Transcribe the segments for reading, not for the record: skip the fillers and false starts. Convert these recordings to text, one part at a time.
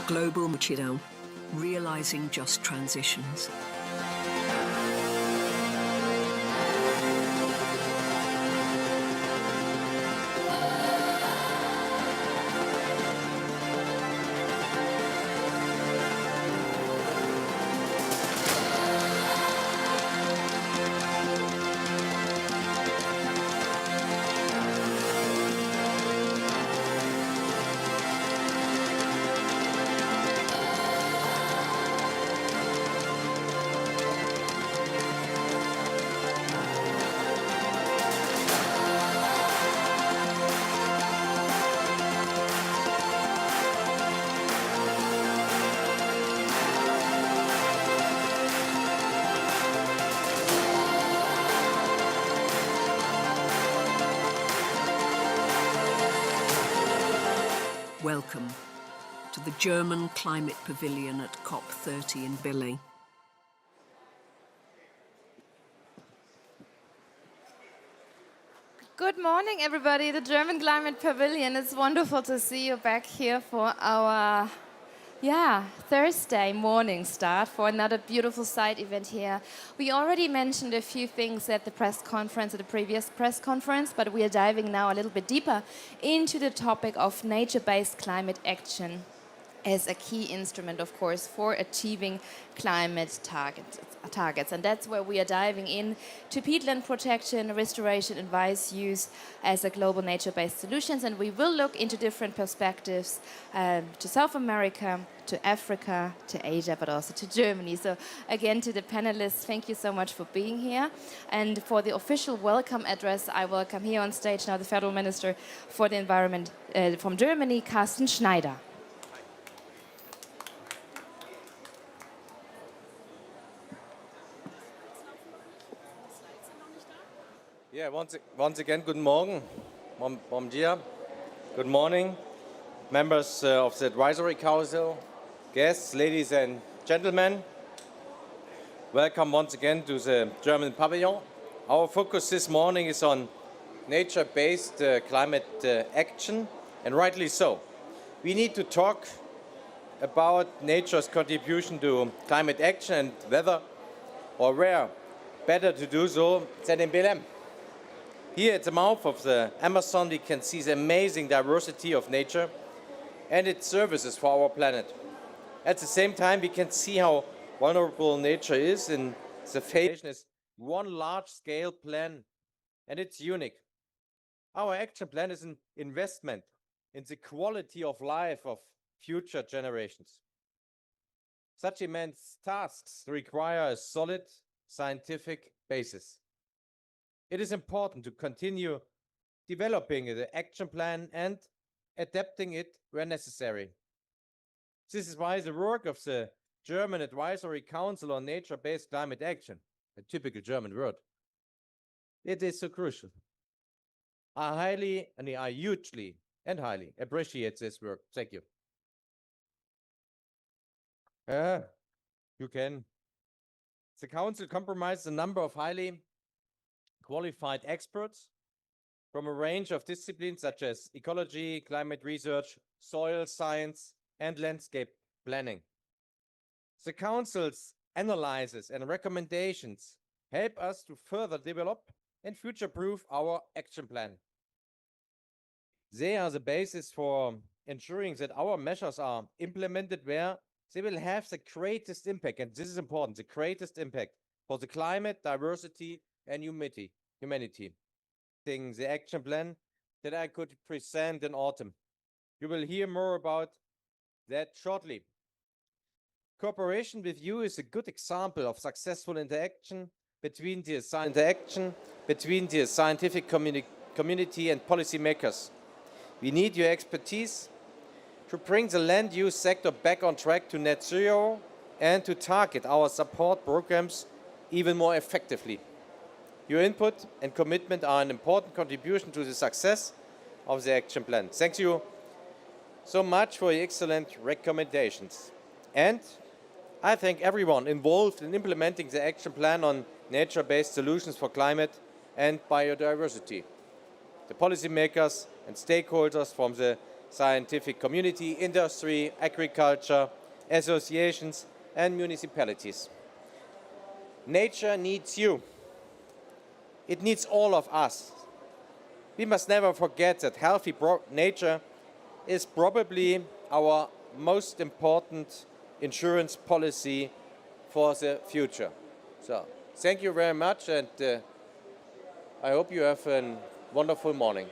Global Muchidão, realizing just transitions. Welcome to the German Climate Pavilion at COP30 in Billy. Good morning, everybody. The German Climate Pavilion. It's wonderful to see you back here for our Thursday morning start for another beautiful side event here. We already mentioned a few things at the press conference, at the previous press conference, but we are diving now a little bit deeper into the topic of nature-based climate action as a key instrument, of course, for achieving climate targets. And that's where we are diving in to peatland protection, restoration, and wise use as a global nature-based solutions. And we will look into different perspectives to South America, to Africa, to Asia, but also to Germany. So again, to the panelists, thank you so much for being here. And for the official welcome address, I welcome here on stage now the Federal Minister for the Environment from Germany, Carsten Schneider. Yeah, once again, good morning, bom dia, good morning, members of the Advisory Council, guests, ladies and gentlemen. Welcome once again to the German Pavilion. Our focus this morning is on nature-based climate action, and rightly so. We need to talk about nature's contribution to climate action and whether or where better to do so than in Belém. Here at the mouth of the Amazon, we can see the amazing diversity of nature and its services for our planet. At the same time, we can see how vulnerable nature is in the face of one large-scale plan, and it's unique. Our action plan is an investment in the quality of life of future generations. Such immense tasks require a solid scientific basis. It is important to continue developing the action plan and adapting it where necessary. This is why the work of the German Advisory Council on Nature-Based Climate Action, a typical German word, it is so crucial. I hugely and highly appreciate this work. Thank you. You can. The Council comprises a number of highly qualified experts from a range of disciplines such as ecology, climate research, soil science, and landscape planning. The Council's analyses and recommendations help us to further develop and future-proof our action plan. They are the basis for ensuring that our measures are implemented where they will have the greatest impact, and this is important, the greatest impact for the climate, diversity, and humanity. The action plan that I could present in autumn. You will hear more about that shortly. Cooperation with you is a good example of successful interaction between the scientific community and policymakers. We need your expertise to bring the land use sector back on track to net zero and to target our support programs even more effectively. Your input and commitment are an important contribution to the success of the action plan. Thank you so much for your excellent recommendations. And I thank everyone involved in implementing the action plan on nature-based solutions for climate and biodiversity. The policymakers and stakeholders from the scientific community, industry, agriculture, associations, and municipalities. Nature needs you. It needs all of us. We must never forget that healthy nature is probably our most important insurance policy for the future. So, thank you very much, and I hope you have a wonderful morning.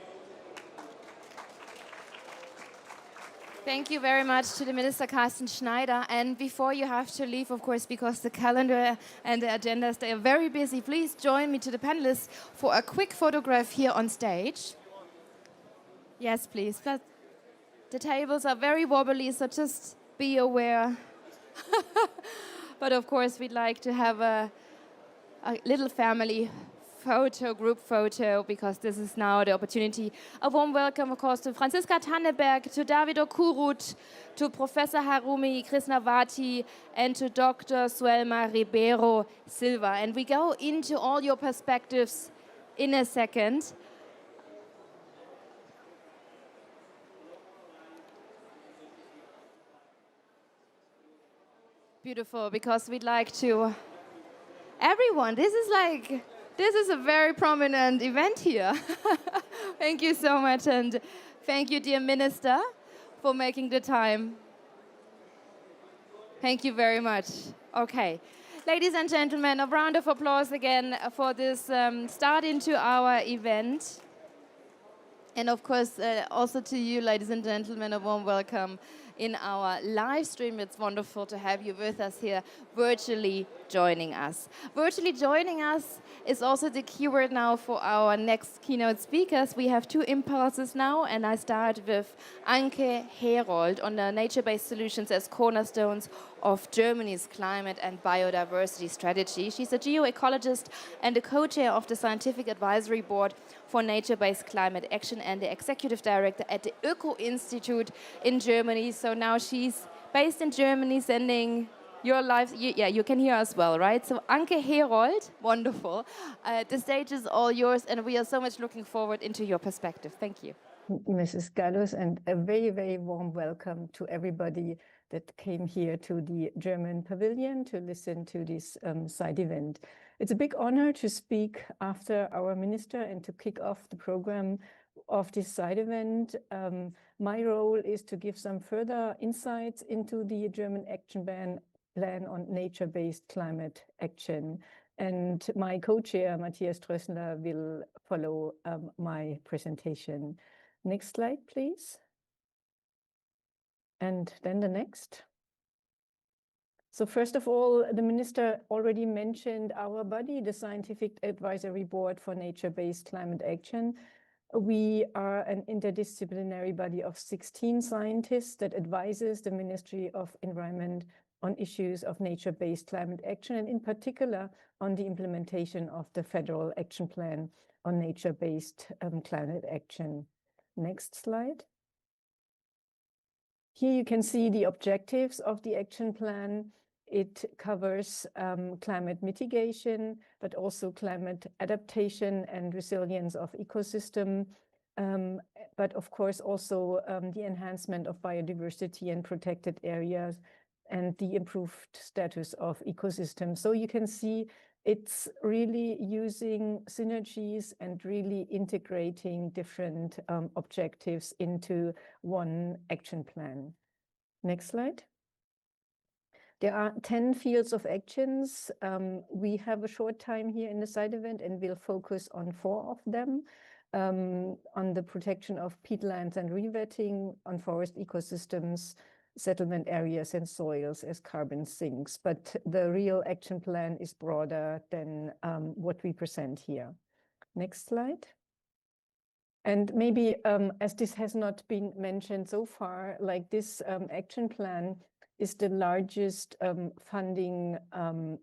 Thank you very much to the Minister Carsten Schneider. And before you have to leave, of course, because the calendar and the agendas, they are very busy, please join me to the panelists for a quick photograph here on stage. Yes, please. But the tables are very wobbly, so just be aware. But of course, we'd like to have a little family photo, group photo, because this is now the opportunity. A warm welcome, of course, to Franziska Tanneberger, to David Okot, to Professor Haruni, Krisnawati, and to Dr. Suelma Ribeiro Silva. And we go into all your perspectives in a second. Beautiful, because we'd like to... Everyone, this is a very prominent event here. Thank you so much, and thank you, dear Minister, for making the time. Thank you very much. Okay. Ladies and gentlemen, a round of applause again for this start into our event. And of course, also to you, ladies and gentlemen, a warm welcome in our live stream. It's wonderful to have you with us here, virtually joining us. Virtually joining us is also the keyword now for our next keynote speakers. We have two impulses now, and I start with Anke Herold on the nature-based solutions as cornerstones of Germany's climate and biodiversity strategy. She's a geoecologist and the co-chair of the Scientific Advisory Board for Nature-Based Climate Action and the executive director at the Okot Institute in Germany. So now she's based in Germany, sending your live. Yeah, you can hear us well, right? So Anke Herold, wonderful. The stage is all yours, and we are so much looking forward into your perspective. Thank you. Mrs. Gallus, and a very, very warm welcome to everybody that came here to the German pavilion to listen to this side event. It's a big honor to speak after our minister and to kick off the program of this side event. My role is to give some further insights into the German action plan on nature-based climate action. And my co-chair, Matthias Drösler, will follow my presentation. Next slide, please. And then the next. So first of all, the minister already mentioned our body, the Scientific Advisory Board for Nature-Based Climate Action. We are an interdisciplinary body of 16 scientists that advises the Ministry of Environment on issues of nature-based climate action, and in particular on the implementation of the Federal Action Plan on nature-based climate action. Next slide. Here you can see the objectives of the action plan. It covers climate mitigation, but also climate adaptation and resilience of ecosystem, but of course also the enhancement of biodiversity and protected areas and the improved status of ecosystems. So you can see it's really using synergies and really integrating different objectives into one action plan. Next slide. There are 10 fields of actions. We have a short time here in the side event and we'll focus on 4 of them. On the protection of peatlands and rewetting, on forest ecosystems, settlement areas and soils as carbon sinks. But the real action plan is broader than what we present here. Next slide. And maybe as this has not been mentioned so far, like this action plan is the largest funding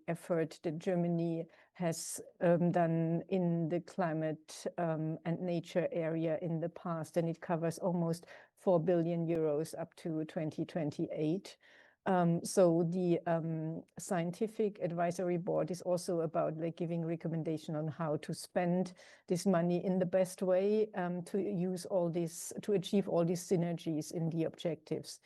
effort that Germany has done in the climate and nature area in the past, and it covers almost 4 billion euros up to 2028. So the scientific advisory board is also about like giving recommendation on how to spend this money in the best way to use all this, to achieve all these synergies in the objectives.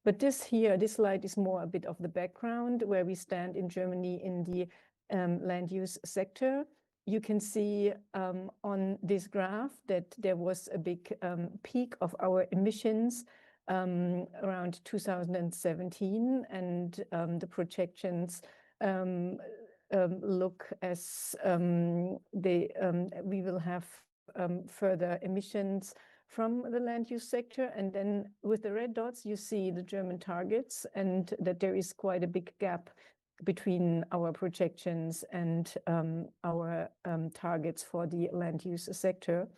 But this slide is more a bit of the background where we stand in Germany in the land use sector. You can see on this graph that there was a big peak of our emissions around 2017, and the projections look as we will have further emissions from the land use sector. And then with the red dots, you see the German targets, and that there is quite a big gap between our projections and our targets for the land use sector.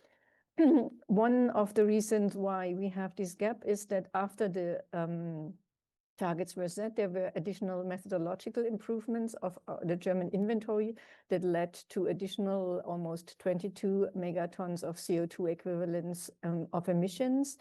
One of the reasons why we have this gap is that after the targets were set, there were additional methodological improvements of the German inventory that led to additional almost 22 megatons of CO2 equivalents of emissions,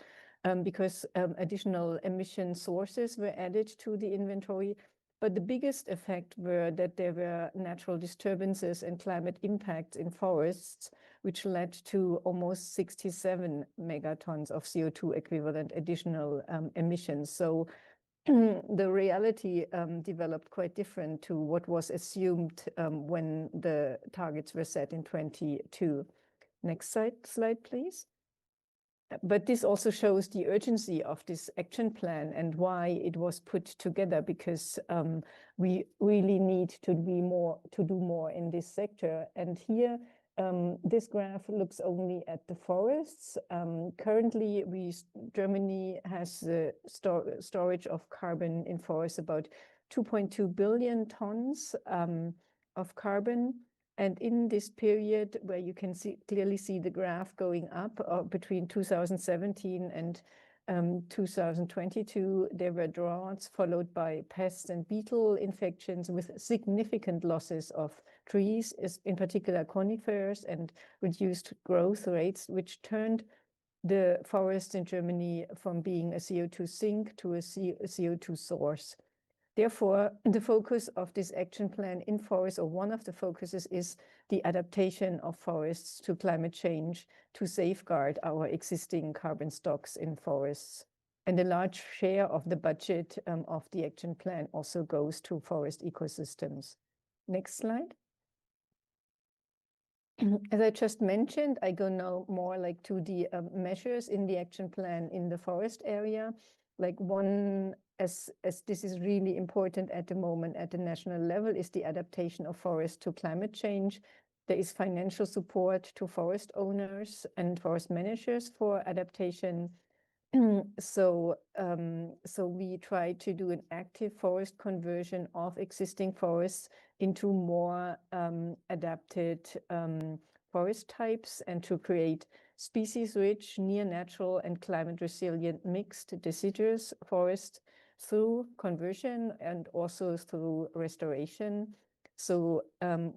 because additional emission sources were added to the inventory. But the biggest effect were that there were natural disturbances and climate impacts in forests, which led to almost 67 megatons of CO2 equivalent additional emissions. So the reality developed quite different to what was assumed when the targets were set in 2022. Next slide, please. But this also shows the urgency of this action plan and why it was put together, because we really need to do more in this sector. And here, this graph looks only at the forests. Currently, Germany has the storage of carbon in forests, about 2.2 billion tons of carbon. And in this period, where you can clearly see the graph going up between 2017 and 2022, there were droughts followed by pests and beetle infections with significant losses of trees, in particular conifers, and reduced growth rates, which turned the forests in Germany from being a CO2 sink to a CO2 source. Therefore, the focus of this action plan in forests, or one of the focuses, is the adaptation of forests to climate change to safeguard our existing carbon stocks in forests. And a large share of the budget of the action plan also goes to forest ecosystems. Next slide. As I just mentioned, I go now more like to the measures in the action plan in the forest area. Like one, as this is really important at the moment at the national level, is the adaptation of forests to climate change. There is financial support to forest owners and forest managers for adaptation. So we try to do an active forest conversion of existing forests into more adapted forest types, and to create species-rich, near-natural and climate-resilient mixed deciduous forest through conversion and also through restoration. So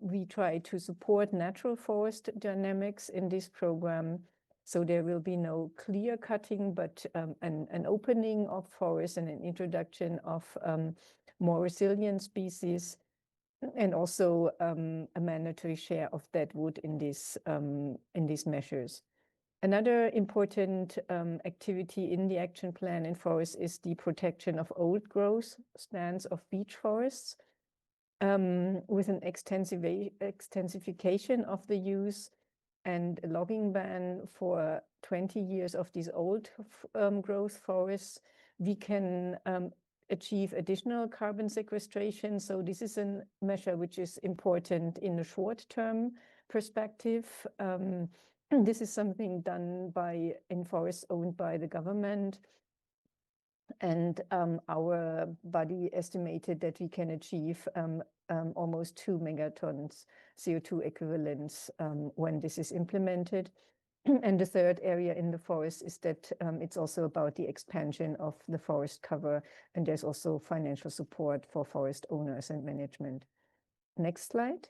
we try to support natural forest dynamics in this program. So there will be no clear cutting, but an opening of forests and an introduction of more resilient species, and also a mandatory share of dead wood in these measures. Another important activity in the action plan in forests is the protection of old growth stands of beech forests, with an extensification of the use and a logging ban for 20 years of these old growth forests. We can achieve additional carbon sequestration. So this is a measure which is important in the short-term perspective. This is something done in forests owned by the government. And our body estimated that we can achieve almost 2 megatons CO2 equivalents when this is implemented. And the third area in the forest is that it's also about the expansion of the forest cover, and there's also financial support for forest owners and management. Next slide.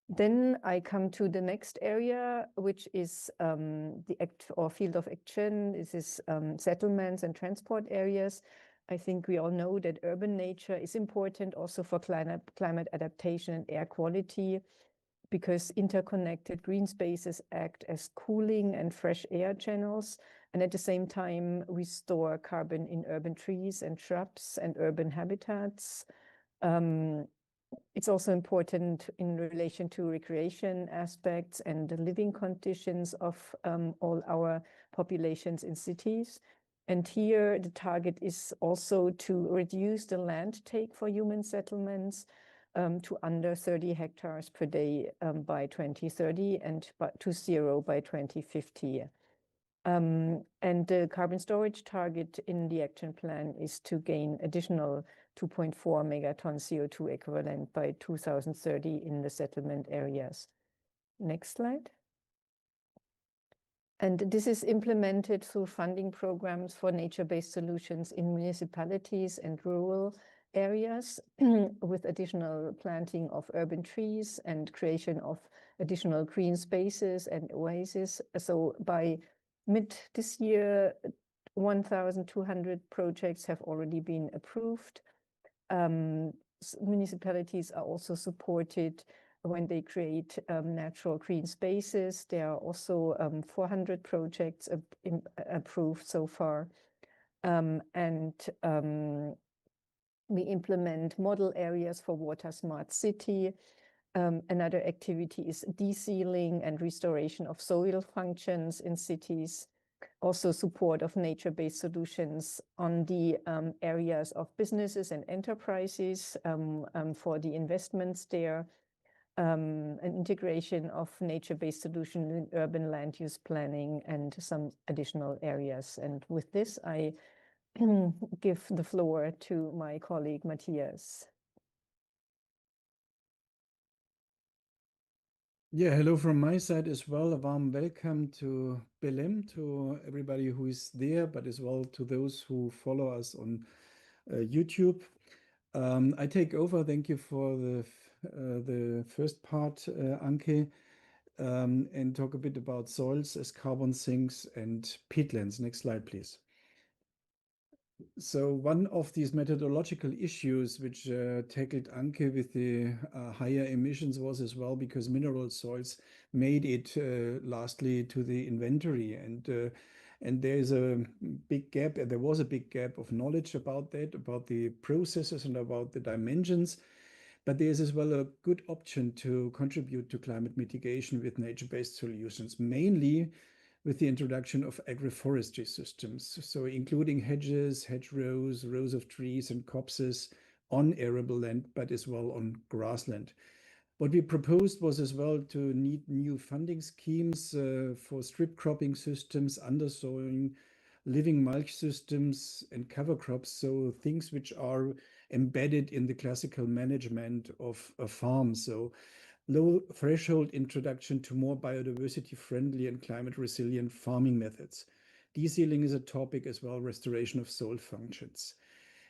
Then I come to the next area, which is the field of action. This is settlements and transport areas. I think we all know that urban nature is important also for climate adaptation and air quality, because interconnected green spaces act as cooling and fresh air channels, and at the same time we store carbon in urban trees and shrubs and urban habitats. It's also important in relation to recreation aspects and the living conditions of all our populations in cities. And here the target is also to reduce the land take for human settlements to under 30 hectares per day by 2030 and to 0 by 2050. And the carbon storage target in the action plan is to gain additional 2.4 megatons CO2 equivalent by 2030 in the settlement areas. Next slide. And this is implemented through funding programs for nature-based solutions in municipalities and rural areas with additional planting of urban trees and creation of additional green spaces and oases. So by mid this year, 1,200 projects have already been approved. Municipalities are also supported when they create natural green spaces. There are also 400 projects approved so far. We implement model areas for water smart city. Another activity is de-sealing and restoration of soil functions in cities. Also support of nature-based solutions on the areas of businesses and enterprises for the investments there. An integration of nature-based solutions in urban land use planning and some additional areas. And with this, I give the floor to my colleague, Matthias. Yeah, hello from my side as well. A warm welcome to Belém, to everybody who is there, but as well to those who follow us on YouTube. I take over. Thank you for the first part, Anke, and talk a bit about soils as carbon sinks and peatlands. Next slide, please. So one of these methodological issues which tackled Anke with the higher emissions was as well because mineral soils made it lastly to the inventory, and there is a big gap. There was a big gap of knowledge about that, about the processes and about the dimensions. But there's as well a good option to contribute to climate mitigation with nature-based solutions, mainly with the introduction of agroforestry systems, so including hedges, hedgerows, rows of trees and copses on arable land, but as well on grassland. What we proposed was as well to need new funding schemes for strip cropping systems, undersowing, living mulch systems and cover crops, so things which are embedded in the classical management of a farm. So low threshold introduction to more biodiversity friendly and climate resilient farming methods. De-sealing is a topic as well, restoration of soil functions.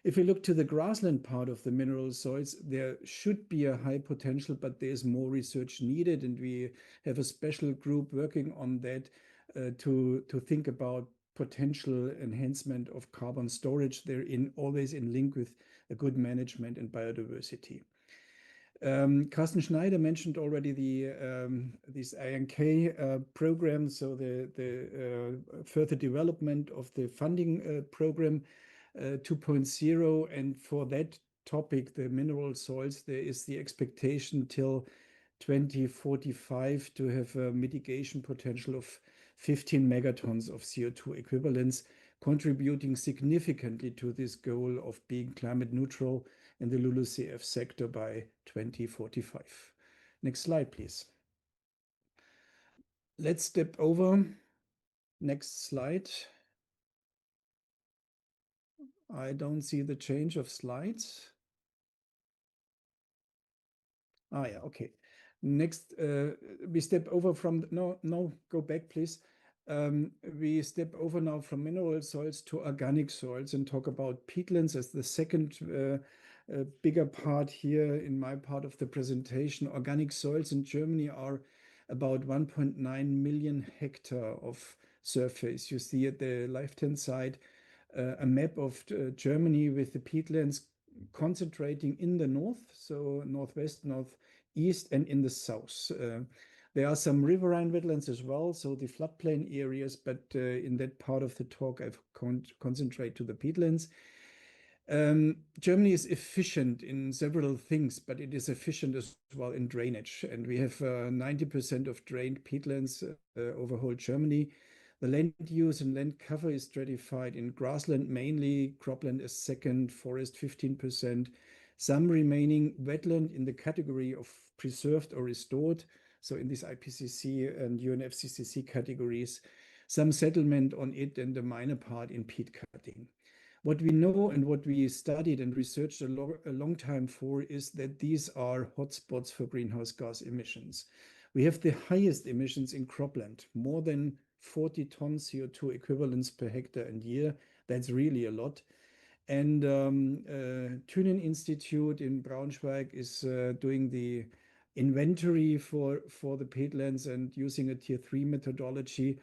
If we look to the grassland part of the mineral soils, there should be a high potential, but there's more research needed, and we have a special group working on that to think about potential enhancement of carbon storage therein, always in link with a good management and biodiversity. Carsten Schneider mentioned already this INK program, so the further development of the funding program 2.0, and for that topic, the mineral soils, there is the expectation till 2045 to have a mitigation potential of 15 megatons of CO2 equivalents, contributing significantly to this goal of being climate neutral in the LULUCF sector by 2045. Next slide, please. Let's step over. Next slide. I don't see the change of slides. Ah, yeah, okay. Next, we step over from, no, go back, please. We step over now from mineral soils to organic soils and talk about peatlands as the second bigger part here in my part of the presentation. Organic soils in Germany are about 1.9 million hectare of surface. You see at the left-hand side a map of Germany with the peatlands concentrating in the north, so northwest, northeast, and in the south. There are some riverine wetlands as well, so the floodplain areas, but in that part of the talk, I've concentrate to the peatlands. Germany is efficient in several things, but it is efficient as well in drainage. And we have 90% of drained peatlands over whole Germany. The land use and land cover is stratified in grassland mainly, cropland is second, forest 15%, some remaining wetland in the category of preserved or restored, so in these IPCC and UNFCCC categories, some settlement on it and a minor part in peat cutting. What we know and what we studied and researched a long time for is that these are hotspots for greenhouse gas emissions. We have the highest emissions in cropland, more than 40 tons CO2 equivalents per hectare and year. That's really a lot. And Thünen Institute in Braunschweig is doing the inventory for the peatlands and using a tier 3 methodology,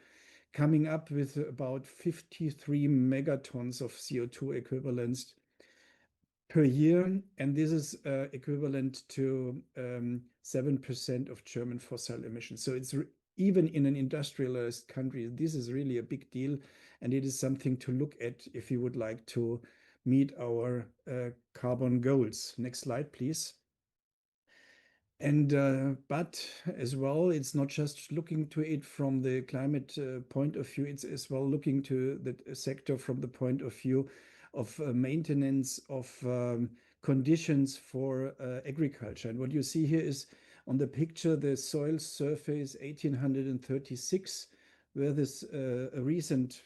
coming up with about 53 megatons of CO2 equivalents per year. And this is equivalent to 7% of German fossil emissions. So it's even in an industrialized country, this is really a big deal. And it is something to look at if you would like to meet our carbon goals. Next slide, please. And but as well, it's not just looking to it from the climate point of view, it's as well looking to the sector from the point of view of maintenance of conditions for agriculture. And what you see here is on the picture, the soil surface 1836, where this a recent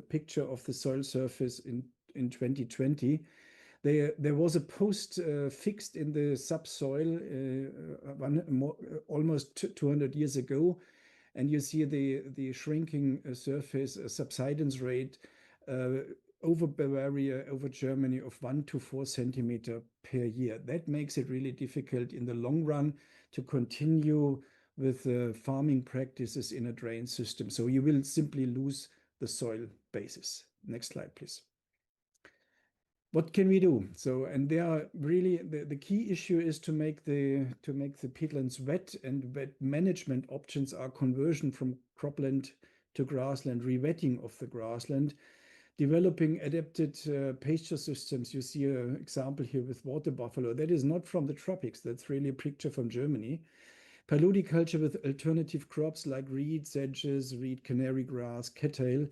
picture of the soil surface in 2020. There was a post fixed in the subsoil almost 200 years ago, and you see the shrinking surface subsidence rate over Bavaria, over Germany of 1 to 4 centimeter per year. That makes it really difficult in the long run to continue with farming practices in a drain system. So you will simply lose the soil basis. Next slide, please. What can we do? So, and there are really the key issue is to make the peatlands wet, and wet management options are conversion from cropland to grassland, rewetting of the grassland, developing adapted pasture systems. You see an example here with water buffalo. That is not from the tropics. That's really a picture from Germany. Paludiculture with alternative crops like reed, sedges, reed, canary grass, cattail.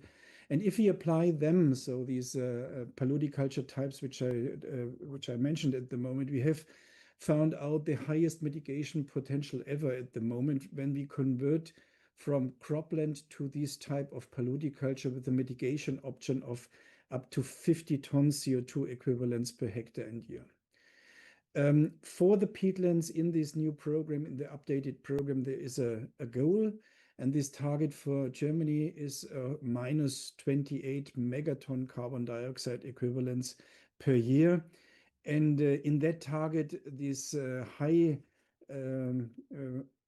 And if we apply them, so these paludiculture types, which I mentioned at the moment, we have found out the highest mitigation potential ever at the moment when we convert from cropland to this type of paludiculture with a mitigation option of up to 50 tons CO2 equivalents per hectare and year. For the peatlands in this new program, in the updated program, there is a goal. And this target for Germany is minus 28 megaton carbon dioxide equivalents per year. And in that target, this high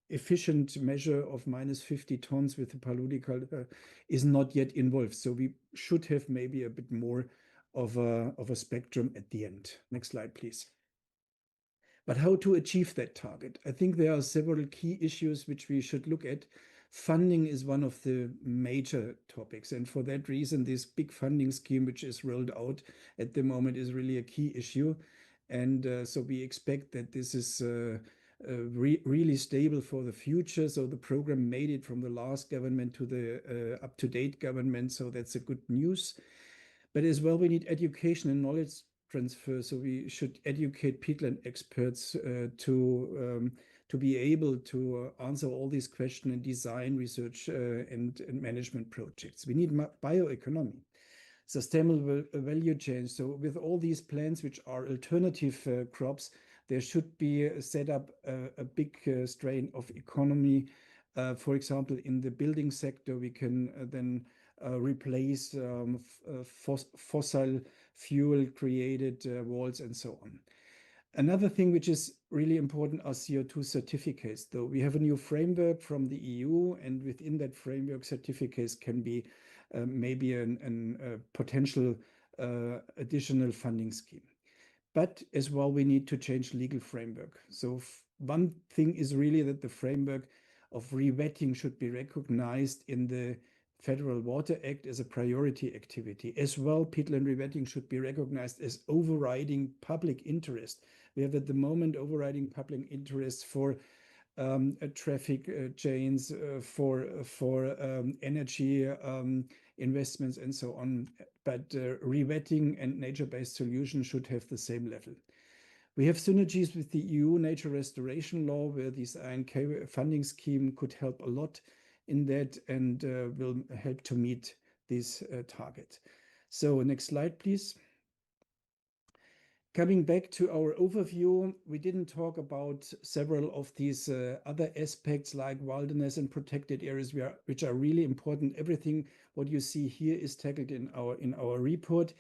efficient measure of minus 50 tons with the paludiculture is not yet involved. So we should have maybe a bit more of a spectrum at the end. Next slide, please. But how to achieve that target? I think there are several key issues which we should look at. Funding is one of the major topics. And for that reason, this big funding scheme, which is rolled out at the moment, is really a key issue. And so we expect that this is really stable for the future. So the program made it from the last government to the up-to-date government. So that's a good news. But as well, we need education and knowledge transfer. So we should educate peatland experts to be able to answer all these questions and design research and management projects. We need bioeconomy, sustainable value chain. So with all these plants, which are alternative crops, there should be set up a big strain of economy. For example, in the building sector, we can then replace fossil fuel created walls and so on. Another thing which is really important are CO2 certificates. Though we have a new framework from the EU, and within that framework, certificates can be maybe a potential additional funding scheme. But as well, we need to change legal framework. So one thing is really that the framework of rewetting should be recognized in the Federal Water Act as a priority activity. As well, peatland rewetting should be recognized as overriding public interest. We have at the moment overriding public interest for traffic chains, for energy investments and so on. But rewetting and nature-based solutions should have the same level. We have synergies with the EU Nature Restoration Law, where this INK funding scheme could help a lot in that and will help to meet this target. So next slide, please. Coming back to our overview, we didn't talk about several of these other aspects like wilderness and protected areas, which are really important. Everything what you see here is tackled in our report,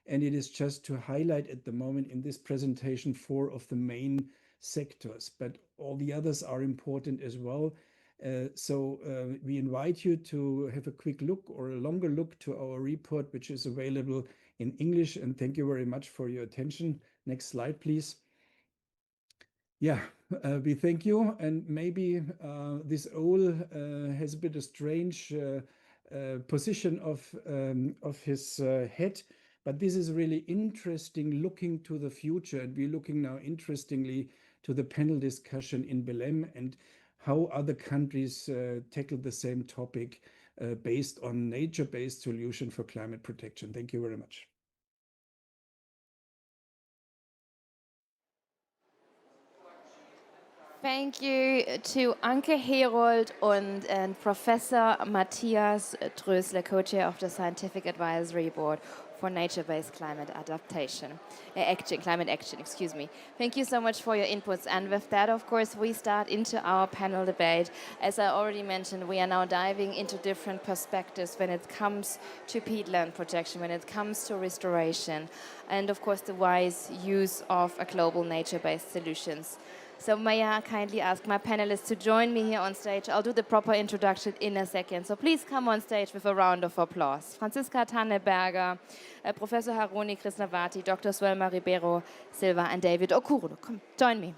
and it is just to highlight at the moment in this presentation 4 of the main sectors, but all the others are important as well. So we invite you to have a quick look or a longer look to our report, which is available in English. And thank you very much for your attention. Next slide, please. Yeah, we thank you. And maybe this owl has a bit of strange position of his head, but this is really interesting looking to the future. And we're looking now interestingly to the panel discussion in Belém and how other countries tackle the same topic based on nature-based solution for climate protection. Thank you very much. Thank you to Anke, Herold and Professor Matthias Drösler, co-chair of the Scientific Advisory Board for Nature-Based Climate Climate Action, excuse me. Thank you so much for your inputs. And with that, of course, we start into our panel debate. As I already mentioned, we are now diving into different perspectives when it comes to peatland protection, when it comes to restoration, and of course, the wise use of a global nature-based solutions. So may I kindly ask my panelists to join me here on stage. I'll do the proper introduction in a second. So please come on stage with a round of applause. Franziska, Tanneberger, Professor Haruni, Krisnawati, Dr. Suelma, Ribeiro, Silva, and David Okot. Come, join me.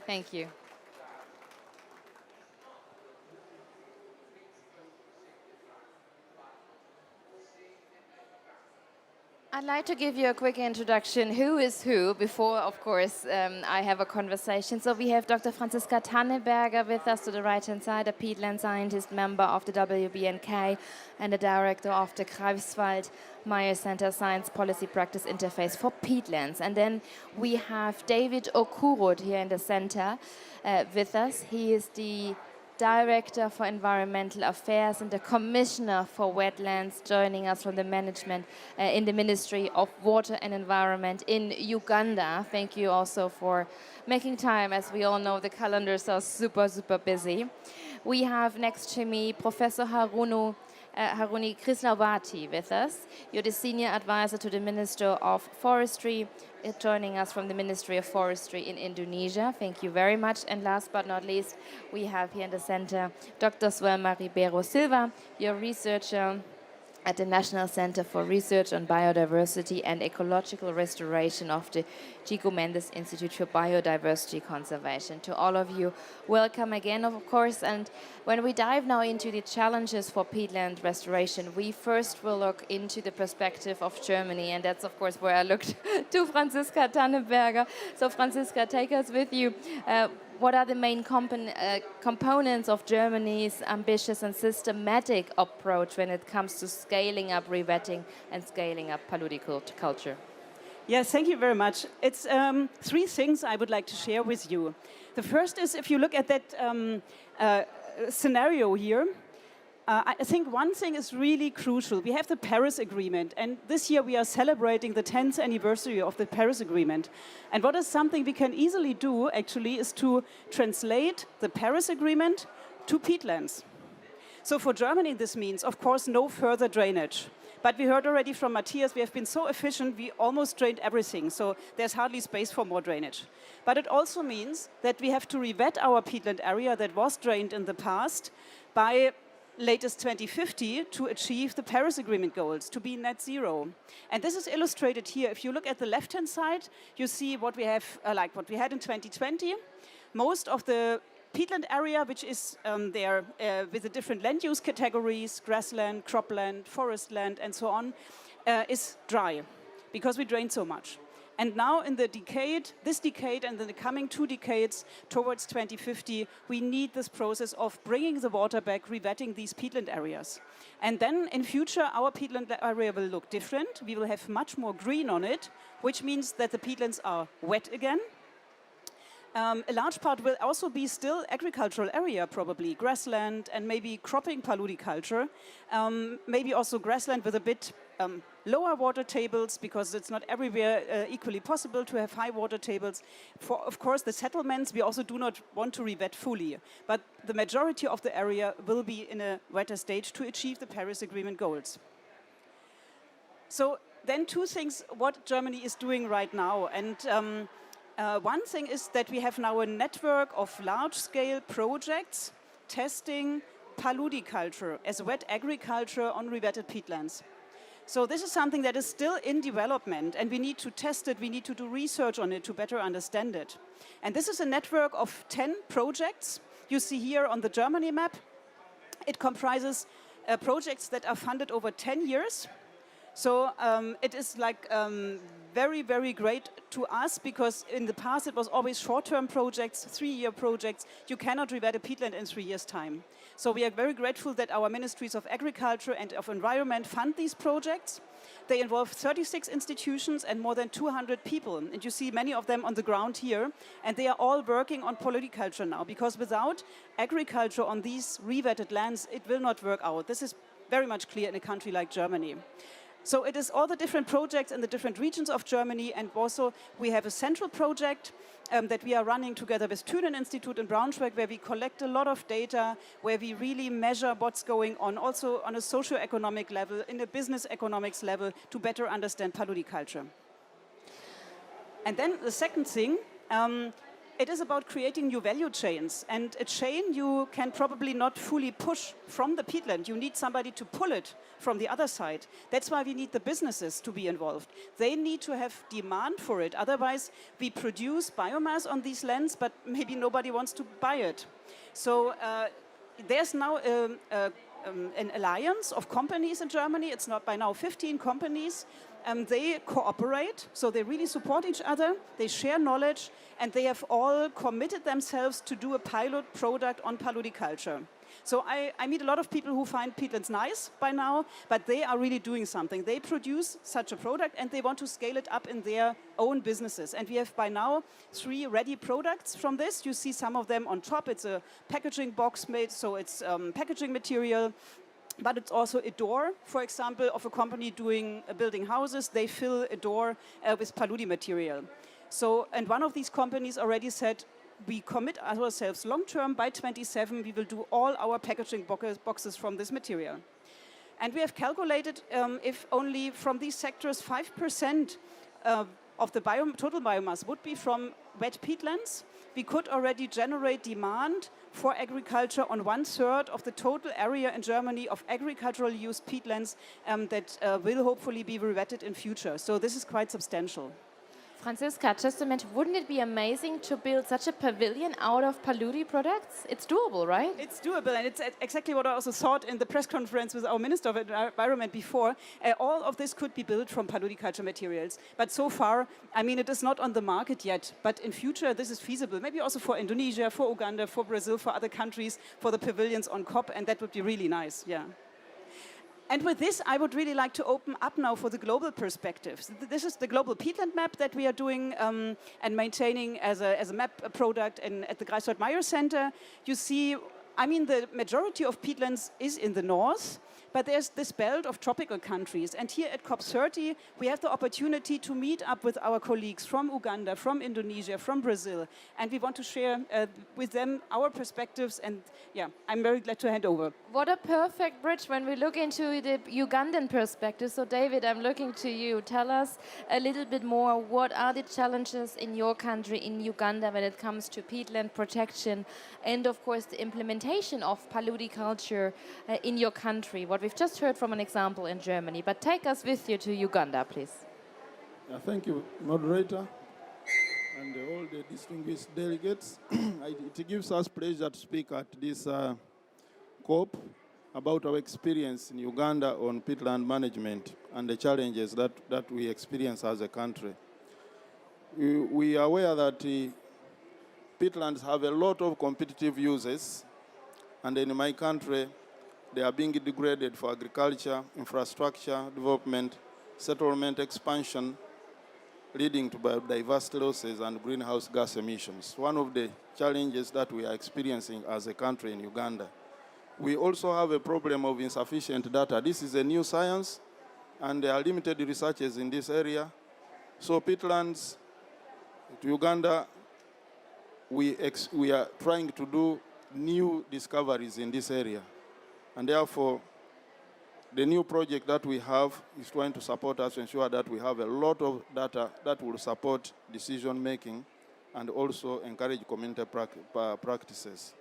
Thank you. I'd like to give you a quick introduction, who is who, before, of course, I have a conversation. So we have Dr. Franziska Tanneberger with us to the right-hand side, a peatland scientist, member of the WBNK, and the director of the Greifswald-Meyer Center Science Policy Practice Interface for Peatlands. And then we have David Okot here in the center with us. He is the Director for Environmental Affairs and the Commissioner for Wetlands, joining us from the management in the Ministry of Water and Environment in Uganda. Thank you also for making time. As we all know, the calendars are super, super busy. We have next to me Professor Haruni Krisnawati with us. You're the Senior Advisor to the Minister of Forestry, joining us from the Ministry of Forestry in Indonesia. Thank you very much. And last but not least, we have here in the center Dr. Suelma Ribeiro Silva. You're a researcher at the National Center for Research on Biodiversity and Ecological Restoration of the Chico Mendes Institute for Biodiversity Conservation. To all of you, welcome again, of course. And when we dive now into the challenges for peatland restoration, we first will look into the perspective of Germany. And that's, of course, where I looked to Franziska Tanneberger. So, Franziska, take us with you. What are the main components of Germany's ambitious and systematic approach when it comes to scaling up rewetting and scaling up paludiculture? Yes, thank you very much. It's 3 things I would like to share with you. The first is, if you look at that scenario here, I think one thing is really crucial. We have the Paris Agreement, and this year we are celebrating the 10th anniversary of the Paris Agreement. And what is something we can easily do, actually, is to translate the Paris Agreement to peatlands. So for Germany, this means, of course, no further drainage. But we heard already from Matthias, we have been so efficient, we almost drained everything. So there's hardly space for more drainage. But it also means that we have to rewet our peatland area that was drained in the past by latest 2050 to achieve the Paris Agreement goals, to be net zero. And this is illustrated here. If you look at the left-hand side, you see what we have, like what we had in 2020. Most of the peatland area, which is there with the different land use categories, grassland, cropland, forest land, and so on, is dry because we drained so much. And now in the decade, this decade and in the coming 2 decades towards 2050, we need this process of bringing the water back, rewetting these peatland areas. And then in future, our peatland area will look different. We will have much more green on it, which means that the peatlands are wet again. A large part will also be still agricultural area, probably grassland and maybe cropping paludiculture, maybe also grassland with a bit lower water tables, because it's not everywhere equally possible to have high water tables. For, of course, the settlements, we also do not want to rewet fully, but the majority of the area will be in a wetter stage to achieve the Paris Agreement goals. So then 2 things what Germany is doing right now. And one thing is that we have now a network of large-scale projects testing paludiculture as wet agriculture on rewetted peatlands. So this is something that is still in development, and we need to test it, we need to do research on it to better understand it. And this is a network of 10 projects you see here on the Germany map. It comprises projects that are funded over 10 years. So it is like very, very great to us, because in the past it was always short-term projects, 3-year projects. You cannot rewet a peatland in 3 years' time. So we are very grateful that our ministries of agriculture and of environment fund these projects. They involve 36 institutions and more than 200 people. And you see many of them on the ground here. And they are all working on paludiculture now, because without agriculture on these rewetted lands, it will not work out. This is very much clear in a country like Germany. So it is all the different projects in the different regions of Germany, and also we have a central project that we are running together with Thünen Institute in Braunschweig, where we collect a lot of data, where we really measure what's going on, also on a socio-economic level, in a business economics level, to better understand paludiculture. And then the second thing, it is about creating new value chains. And a chain you can probably not fully push from the peatland. You need somebody to pull it from the other side. That's why we need the businesses to be involved. They need to have demand for it. Otherwise, we produce biomass on these lands, but maybe nobody wants to buy it. So there's now an alliance of companies in Germany. It's not by now 15 companies. They cooperate, so they really support each other, they share knowledge, and they have all committed themselves to do a pilot product on paludiculture. So I meet a lot of people who find peatlands nice by now, but they are really doing something. They produce such a product and they want to scale it up in their own businesses. And we have by now 3 ready products from this. You see some of them on top. It's a packaging box made, so it's packaging material. But it's also a door, for example, of a company building houses. They fill a door with paludi material. So, and one of these companies already said, we commit ourselves long-term, by 27 we will do all our packaging boxes from this material. And we have calculated if only from these sectors 5% of the total biomass would be from wet peatlands, we could already generate demand for agriculture on 1/3 of the total area in Germany of agricultural use peatlands that will hopefully be rewetted in future. So this is quite substantial. Franziska, just a minute, wouldn't it be amazing to build such a pavilion out of paludi products? It's doable, right? It's doable, and it's exactly what I also thought in the press conference with our Minister of Environment before. All of this could be built from paludiculture materials. But so far, I mean, it is not on the market yet. But in future, this is feasible. Maybe also for Indonesia, for Uganda, for Brazil, for other countries, for the pavilions on COP, and that would be really nice, yeah. And with this, I would really like to open up now for the global perspectives. This is the global peatland map that we are doing and maintaining as a map product at the Greifswald-Meyer Center. You see, I mean, the majority of peatlands is in the north, but there's this belt of tropical countries. And here at COP30, we have the opportunity to meet up with our colleagues from Uganda, from Indonesia, from Brazil. And we want to share with them our perspectives. And yeah, I'm very glad to hand over. What a perfect bridge when we look into the Ugandan perspective. So David, I'm looking to you. Tell us a little bit more. What are the challenges in your country, in Uganda, when it comes to peatland protection and, of course, the implementation of paludiculture in your country? What we've just heard from an example in Germany. But take us with you to Uganda, please. Thank you, Moderator, and all the distinguished delegates. It gives us pleasure to speak at this COP about our experience in Uganda on peatland management and the challenges that we experience as a country. We are aware that peatlands have a lot of competitive uses, and in my country, they are being degraded for agriculture, infrastructure, development, settlement expansion, leading to biodiversity losses and greenhouse gas emissions. One of the challenges that we are experiencing as a country in Uganda. We also have a problem of insufficient data. This is a new science, and there are limited researches in this area. So peatlands, to Uganda, we are trying to do new discoveries in this area. And therefore, the new project that we have is trying to support us to ensure that we have a lot of data that will support decision making and also encourage community practices.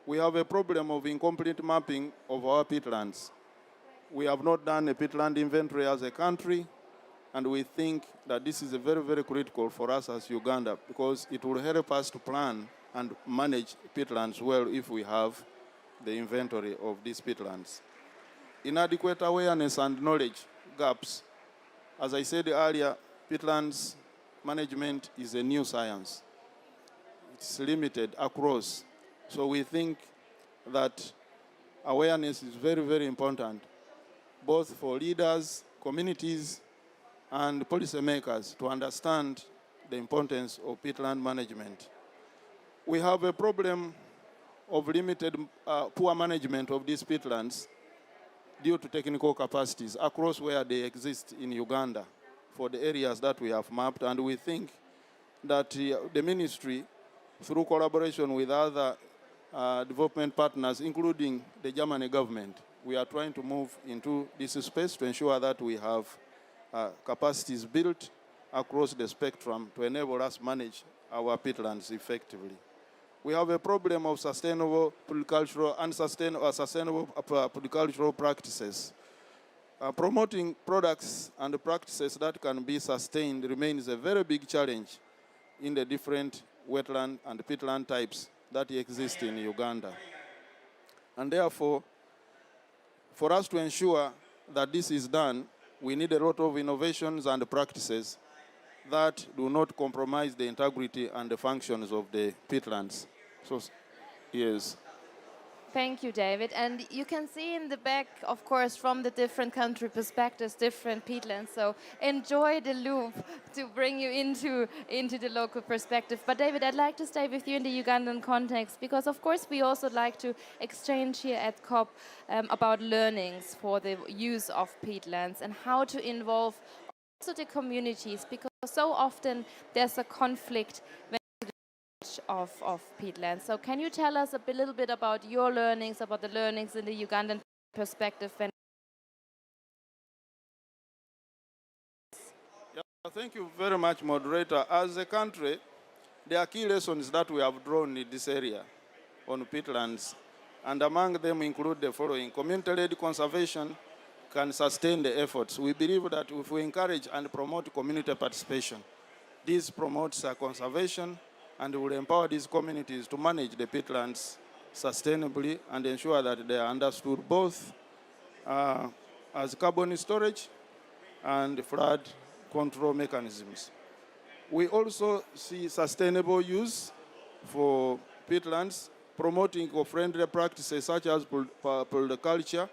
We have a problem of incomplete mapping of our peatlands. We have not done a peatland inventory as a country, and we think that this is very, very critical for us as Uganda because it will help us to plan and manage peatlands well if we have the inventory of these peatlands. Inadequate awareness and knowledge gaps. As I said earlier, peatlands management is a new science. It's limited across. So we think that awareness is very, very important, both for leaders, communities, and policymakers to understand the importance of peatland management. We have a problem of limited, poor management of these peatlands due to technical capacities across where they exist in Uganda for the areas that we have mapped. And we think that the ministry, through collaboration with other development partners, including the German government, we are trying to move into this space to ensure that we have capacities built across the spectrum to enable us manage our peatlands effectively. We have a problem of sustainable polycultural and sustainable polycultural practices. Promoting products and practices that can be sustained remains a very big challenge in the different wetland and peatland types that exist in Uganda. And therefore, for us to ensure that this is done, we need a lot of innovations and practices that do not compromise the integrity and the functions of the peatlands. So, yes. Thank you, David. And you can see in the back, of course, from the different country perspectives, different peatlands. So enjoy the loop to bring you into the local perspective. But David, I'd like to stay with you in the Ugandan context because, of course, we also like to exchange here at COP about learnings for the use of peatlands and how to involve also the communities, because so often there's a conflict when of peatlands. So can you tell us a little bit about your learnings, about the learnings in the Ugandan perspective? Thank you very much, Moderator. As a country, there are key lessons that we have drawn in this area on peatlands, and among them include the following. Community-led conservation can sustain the efforts. We believe that if we encourage and promote community participation, this promotes conservation and will empower these communities to manage the peatlands sustainably and ensure that they are understood both as carbon storage and flood control mechanisms. We also see sustainable use for peatlands, promoting eco-friendly practices such as polyculture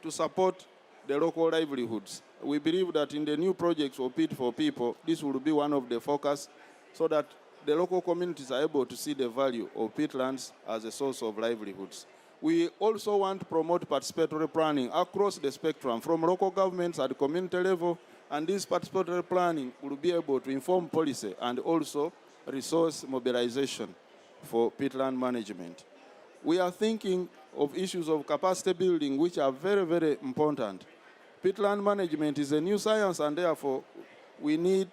to support the local livelihoods. We believe that in the new projects of Peat for People, this will be one of the focus so that the local communities are able to see the value of peatlands as a source of livelihoods. We also want to promote participatory planning across the spectrum, from local governments at the community level, and this participatory planning will be able to inform policy and also resource mobilization for peatland management. We are thinking of issues of capacity building, which are very, very important. Peatland management is a new science, and therefore we need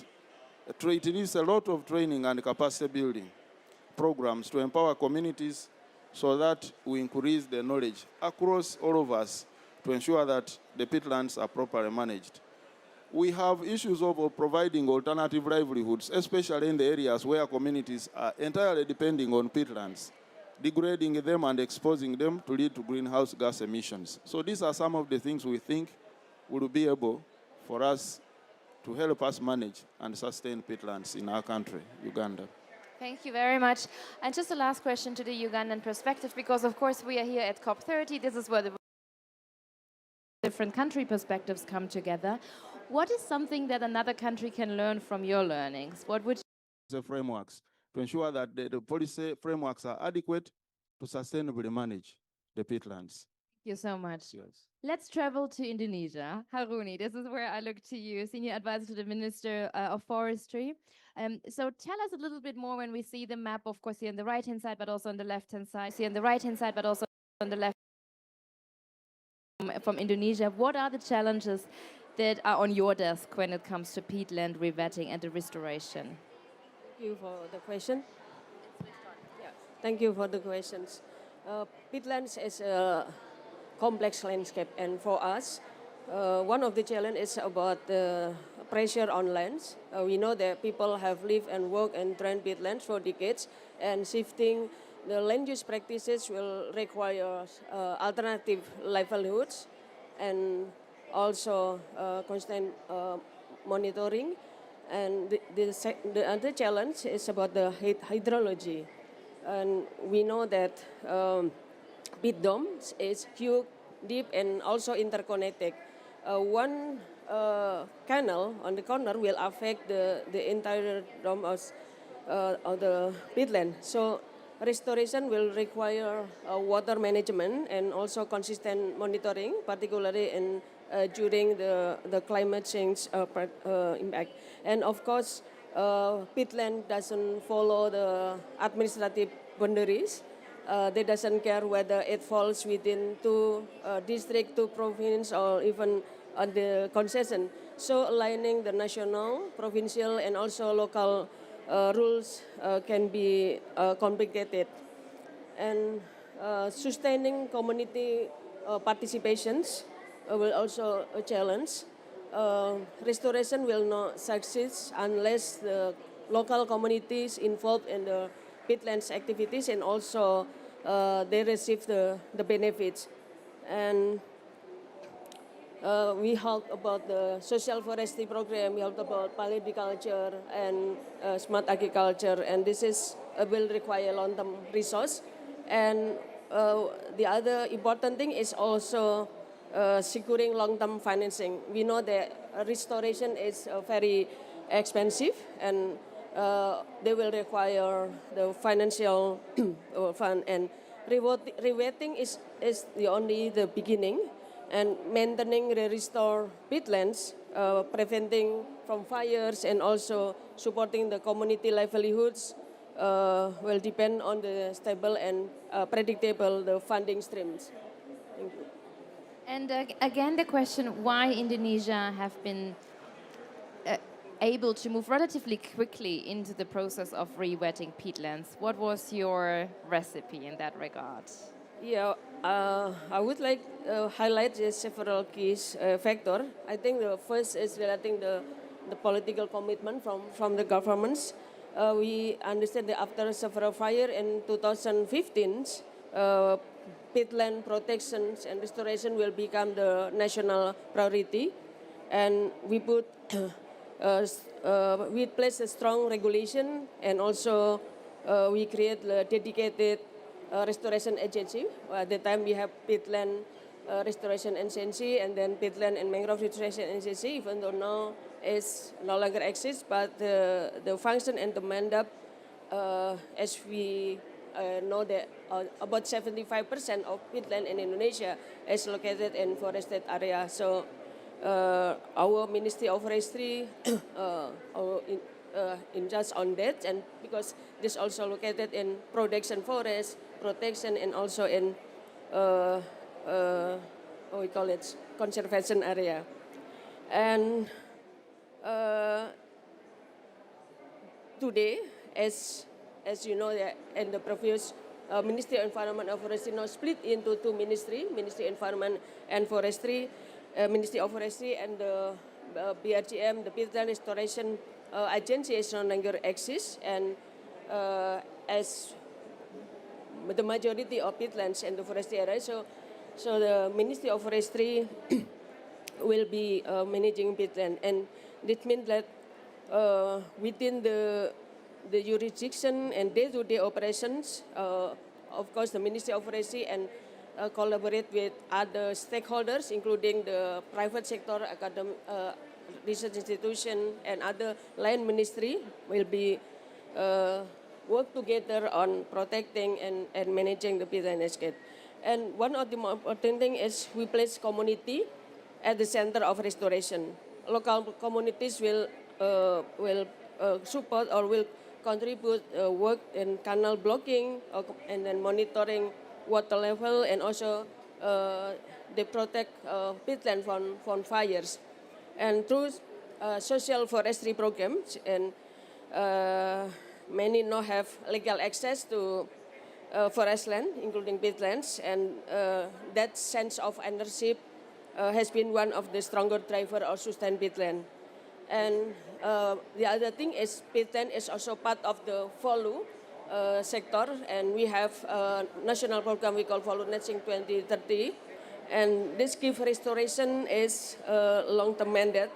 to introduce a lot of training and capacity building programs to empower communities so that we increase the knowledge across all of us to ensure that the peatlands are properly managed. We have issues of providing alternative livelihoods, especially in the areas where communities are entirely depending on peatlands, degrading them and exposing them to lead to greenhouse gas emissions. So these are some of the things we think will be able for us to help us manage and sustain peatlands in our country, Uganda. Thank you very much. And just a last question to the Ugandan perspective, because of course we are here at COP30. This is where the different country perspectives come together. What is something that another country can learn from your learnings? What would The frameworks to ensure that the policy frameworks are adequate to sustainably manage the peatlands. Thank you so much. Yes. Let's travel to Indonesia. Haruni, this is where I look to you, Senior Advisor to the Minister of Forestry. So tell us a little bit more when we see the map, of course, here on the right-hand side, but also on the left-hand side. See on the right-hand side, but also on the left from Indonesia. What are the challenges that are on your desk when it comes to peatland rewetting and the restoration? Thank you for the question. Yeah. Thank you for the questions. Peatlands is a complex landscape, and for us, one of the challenges is about the pressure on lands. We know that people have lived and worked and trained peatlands for decades, and shifting the land use practices will require alternative livelihoods and also constant monitoring. And the other challenge is about the hydrology. And we know that peat domes is huge, deep, and also interconnected. One canal on the corner will affect the entire dome of the peatland. So restoration will require water management and also consistent monitoring, particularly during the climate change impact. And of course, peatland doesn't follow the administrative boundaries. They doesn't care whether it falls within two district, two province, or even on the concession. So aligning the national, provincial, and also local rules can be complicated. And sustaining community participations will also a challenge. Restoration will not succeed unless the local communities involved in the peatlands activities and also they receive the benefits. And we talked about the social forestry program, we talked about polyculture and smart agriculture, and this will require long-term resource. And the other important thing is also securing long-term financing. We know that restoration is very expensive, and they will require the financial fund. And rewetting is only the beginning, and maintaining the restored peatlands, preventing from fires, and also supporting the community livelihoods will depend on the stable and predictable the funding streams. Thank you. And again, the question why Indonesia have been able to move relatively quickly into the process of rewetting peatlands. What was your recipe in that regard? Yeah, I would like to highlight several key factors. I think the first is relating the political commitment from the governments. We understand that after several fires in 2015, peatland protection and restoration will become the national priority, and we place a strong regulation, and also we create a dedicated restoration agency. At the time we have peatland restoration agency and then peatland and mangrove restoration agency, even though now it's no longer exists, but the function and the mandate as we know that about 75% of peatland in Indonesia is located in forested area. So our Ministry of Forestry in charge on that, and because this also located in production forest, protection, and also in what we call it, conservation area. And today, as you know, in the previous Ministry of Environment and Forestry now split into two ministries, Ministry of Environment and Forestry, Ministry of Forestry, and the BRGM, the Peatland Restoration Agency, is no longer exists, and as the majority of peatlands in the forestry area, so the Ministry of Forestry will be managing peatland, and this means that within the jurisdiction and day-to-day operations, of course, the Ministry of Forestry and collaborate with other stakeholders, including the private sector, academic, research institution, and other land ministry will be work together on protecting and managing the peatland landscape. And one of the more important thing is we place community at the center of restoration. Local communities will support or will contribute work in canal blocking and then monitoring water level, and also they protect peatland from fires. And through social forestry programs, and many now have legal access to forest land, including peatlands, and that sense of ownership has been one of the stronger driver of sustain peatland. And the other thing is peatland is also part of the follow sector, and we have a national program we call Follow Netching 2030, and this give restoration is a long-term mandate,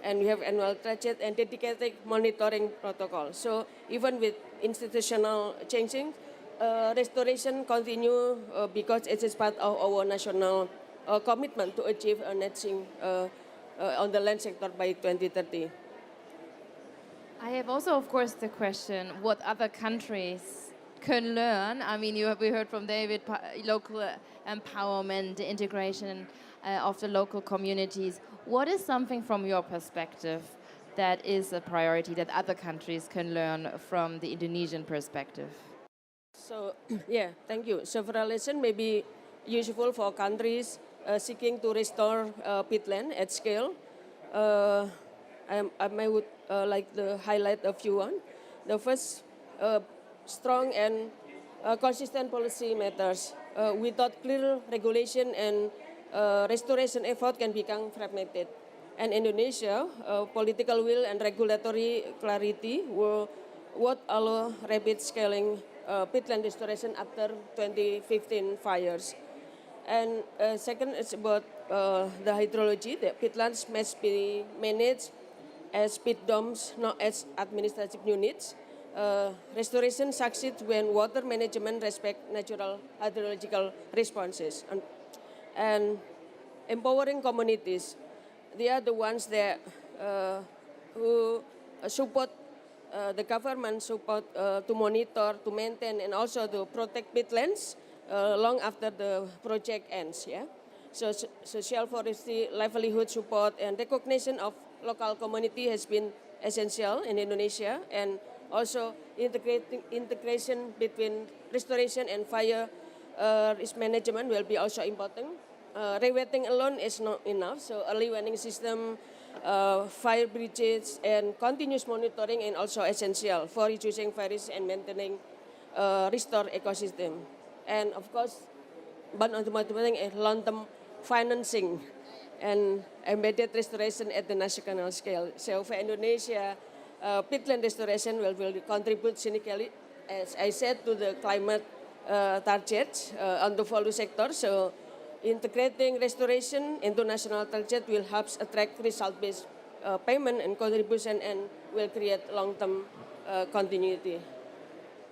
and we have annual target and dedicated monitoring protocol. So even with institutional changing, restoration continue because it is part of our national commitment to achieve a netching on the land sector by 2030. I have also, of course, the question, what other countries can learn? I mean, we heard from David, local empowerment, the integration of the local communities. What is something from your perspective that is a priority that other countries can learn from the Indonesian perspective? So, yeah, thank you. Several lessons may be useful for countries seeking to restore peatland at scale. I would like to highlight a few one. The first, strong and consistent policy matters. Without clear regulation and restoration effort can become fragmented. And Indonesia, political will and regulatory clarity will what allow rapid scaling peatland restoration after 2015 fires. And second is about the hydrology. The peatlands must be managed as peat domes, not as administrative units. Restoration succeeds when water management respect natural hydrological responses. And empowering communities. They are the ones that who support the government support to monitor, to maintain, and also to protect peatlands long after the project ends. Yeah, so social forestry, livelihood support, and recognition of local community has been essential in Indonesia, and also integration between restoration and fire risk management will be also important. Rewetting alone is not enough, so early warning system, fire bridges, and continuous monitoring is also essential for reducing fire risk and maintaining restore ecosystem. And of course, one of the most important is long-term financing and embedded restoration at the national scale. So for Indonesia, peatland restoration will contribute significantly, as I said, to the climate targets on the follow sector. So integrating restoration into national target will help attract result-based payment and contribution, and will create long-term continuity.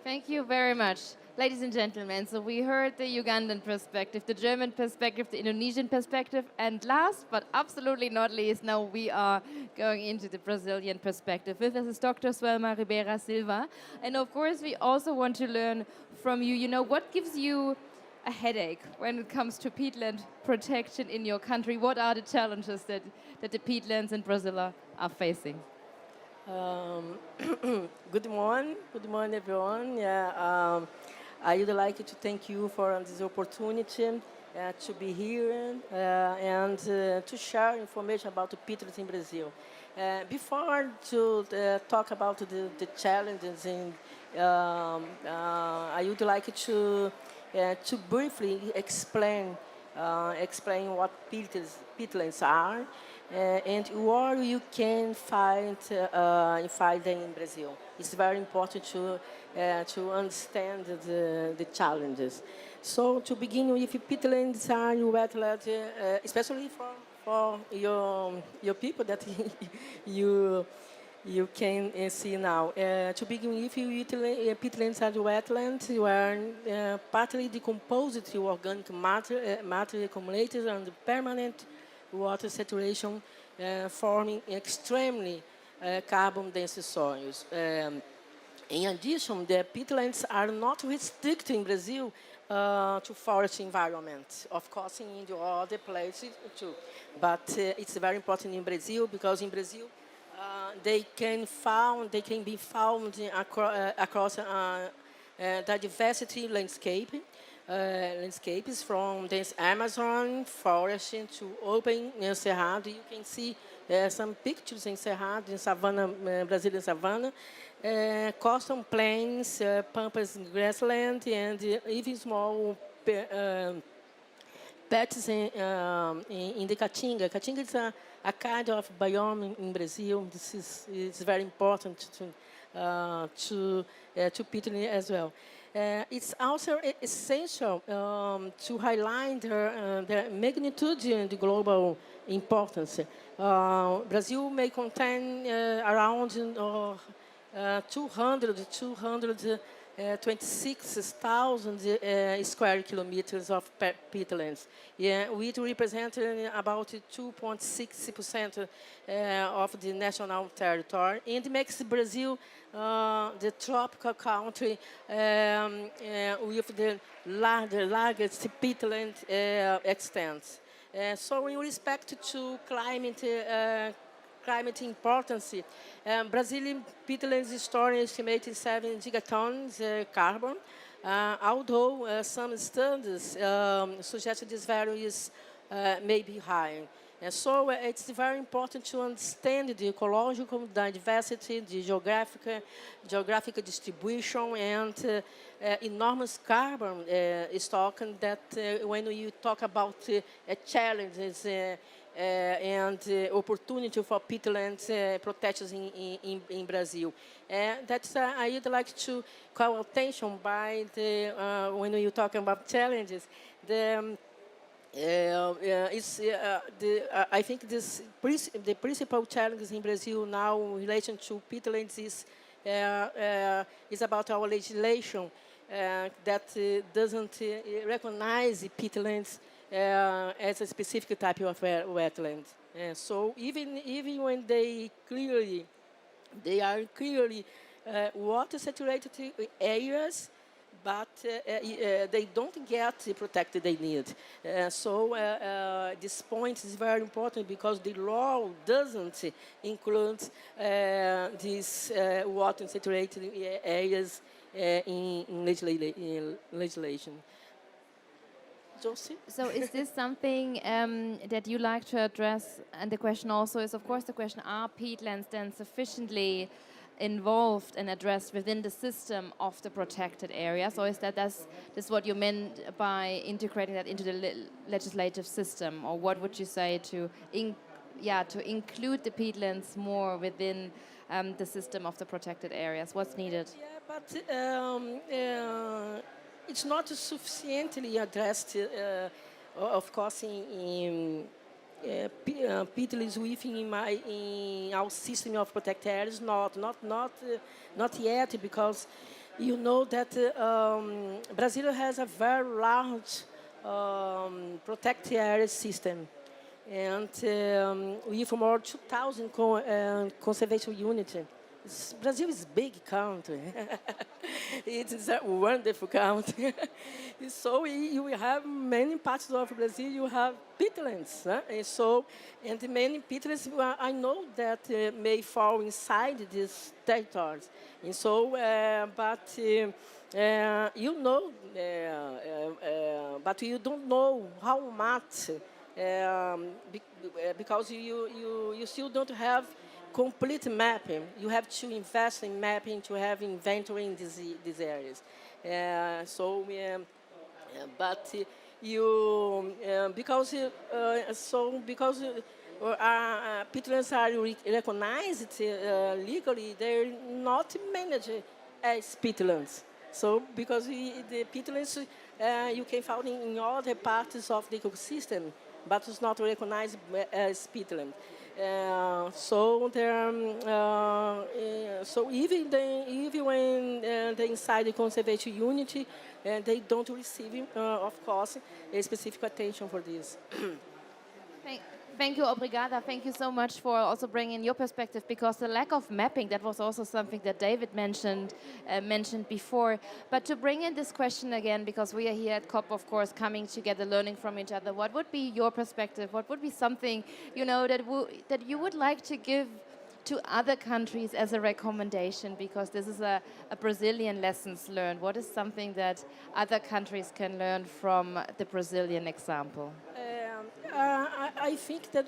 Thank you very much. Ladies and gentlemen, so we heard the Ugandan perspective, the German perspective, the Indonesian perspective, and last but absolutely not least, now we are going into the Brazilian perspective. With us is Dr. Suelma Ribeiro Silva. And of course, we also want to learn from you, what gives you a headache when it comes to peatland protection in your country? What are the challenges that the peatlands in Brazil are facing? Good morning, everyone. I would like to thank you for this opportunity to be here and to share information about the peatlands in Brazil. Before to talk about the challenges, I would like to briefly explain what peatlands are and where you can find them in Brazil. It's very important to understand the challenges. So to begin with, peatlands are wetlands, especially for your people that you can see now. To begin with, peatlands are wetlands where partly decomposed organic matter accumulated on the permanent water saturation, forming extremely carbon-dense soils. In addition, the peatlands are not restricted in Brazil to forest environment. Of course, in the other places too. But it's very important in Brazil because in Brazil they can be found across the diversity landscapes from the Amazon forest to open cerrado. You can see some pictures in cerrado, in savanna, Brazilian savanna, coastal plains, pampas, grassland, and even small patches in the Caatinga. Caatinga is a kind of biome in Brazil. This is very important to peatland as well. It's also essential to highlight the magnitude and the global importance. Brazil may contain around 226,000 square kilometers of peatlands, which represent about 2.6% of the national territory, and makes Brazil the tropical country with the largest peatland extent. So in respect to climate importance, Brazilian peatlands store estimated 7 gigatons carbon, although some studies suggest this value may be higher. So it's very important to understand the ecological diversity, the geographic distribution, and enormous carbon stock that when you talk about challenges and opportunity for peatlands protection in Brazil. That's I would like to call attention by when you talk about challenges. I think the principal challenges in Brazil now in relation to peatlands is about our legislation that doesn't recognize peatlands as a specific type of wetland. So even when they are clearly water saturated areas, but they don't get the protection they need. So this point is very important because the law doesn't include these water saturated areas in legislation. Josie? So is this something that you like to address? And the question also is, of course, the question, are peatlands then sufficiently involved and addressed within the system of the protected areas, or is this what you meant by integrating that into the legislative system, or what would you say to include the peatlands more within the system of the protected areas? What's needed? Yeah, but it's not sufficiently addressed, of course, in peatlands within our system of protected areas. Not yet, because you know that Brazil has a very large protected area system. And we have more 2,000 conservation units. Brazil is a big country. It is a wonderful country. So you have many parts of Brazil, you have peatlands. And many peatlands, I know that may fall inside these territories. And so, but you know, but you don't know how much, because you still don't have complete mapping. You have to invest in mapping to have inventory in these areas. But you because peatlands are recognized legally, they're not managed as peatlands. So because the peatlands you can find in other parts of the ecosystem, but it's not recognized as peatland. So even when they inside the conservation unit, they don't receive, of course, a specific attention for this. Thank you, Obrigada. Thank you so much for also bringing your perspective, because the lack of mapping, that was also something that David mentioned before. But to bring in this question again, because we are here at COP, of course, coming together, learning from each other, what would be your perspective? What would be something, you know, that you would like to give to other countries as a recommendation? Because this is a Brazilian lessons learned. What is something that other countries can learn from the Brazilian example? I think that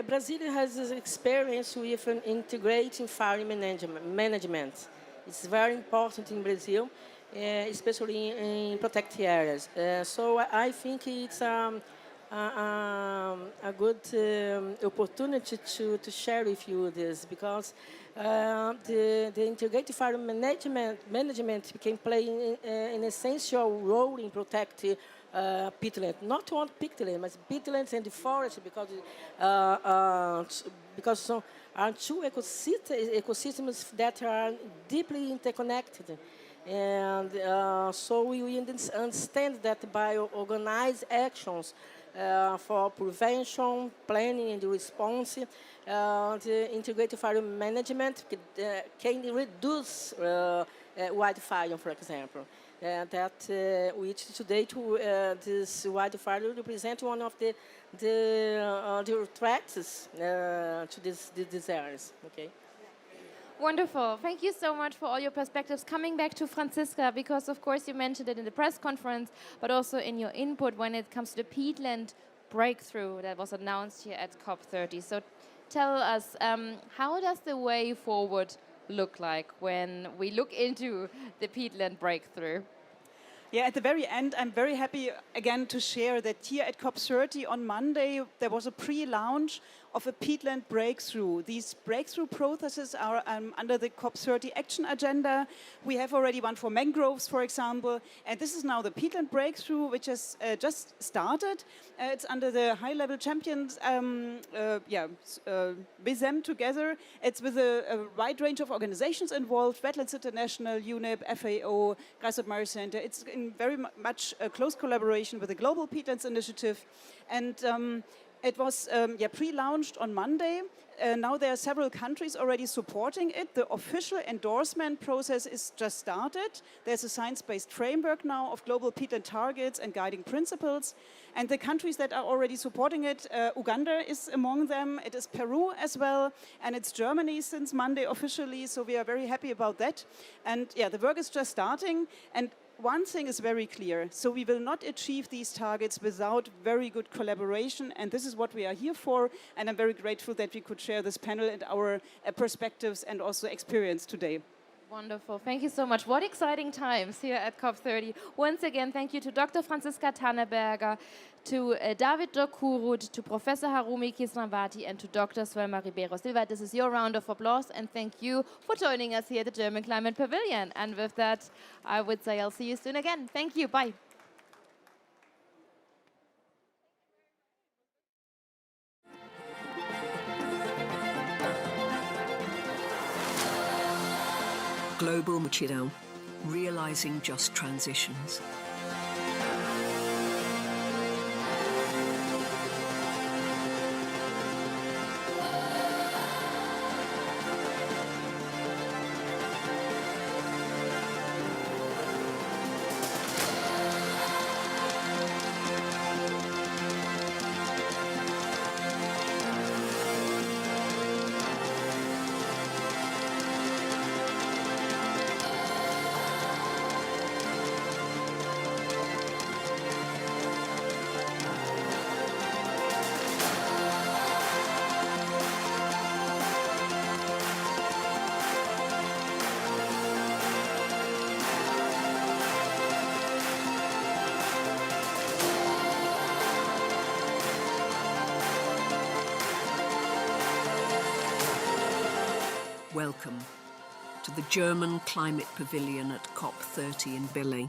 Brazil has this experience with an integrating fire management. It's very important in Brazil, especially in protected areas. So I think it's a good opportunity to share with you this, because the integrated fire management can play an essential role in protecting peatland, not one peatland, but peatlands and the forest, because are two ecosystems that are deeply interconnected. And so we understand that by organized actions for prevention, planning, and response, the integrated fire management can reduce wildfire, for example. Which today this wildfire represents one of the threats to these areas. Okay. Wonderful. Thank you so much for all your perspectives. Coming back to Franziska, because of course you mentioned it in the press conference, but also in your input when it comes to the peatland breakthrough that was announced here at COP30. So tell us, how does the way forward look like when we look into the peatland breakthrough? Yeah, at the very end, I'm very happy again to share that here at COP30 on Monday, there was a pre-launch of a peatland breakthrough. These breakthrough processes are under the COP30 action agenda. We have already one for mangroves, for example, and this is now the peatland breakthrough, which has just started. It's under the high-level champions, with them together. It's with a wide range of organizations involved: Wetlands International, UNEP, FAO, Grasshopper Center. It's in very much close collaboration with the Global Peatlands Initiative, and it was pre-launched on Monday. Now there are several countries already supporting it. The official endorsement process is just started. There's a science-based framework now of global peatland targets and guiding principles. And the countries that are already supporting it, Uganda is among them. It is Peru as well. And it's Germany since Monday officially. So we are very happy about that. And yeah, the work is just starting. And one thing is very clear. So we will not achieve these targets without very good collaboration. And this is what we are here for. And I'm very grateful that we could share this panel and our perspectives and also experience today. Wonderful. Thank you so much. What exciting times here at COP30. Once again, thank you to Dr. Franziska Tanneberger, to David Jokurut, to Professor Haruni Krisnawati, and to Dr. Suelma Ribeiro. Silva, this is your round of applause, and thank you for joining us here at the German Climate Pavilion. And with that, I would say I'll see you soon again. Thank you. Bye. Global Machidão. realising just transitions. Welcome to the German Climate Pavilion at COP30 in Billy.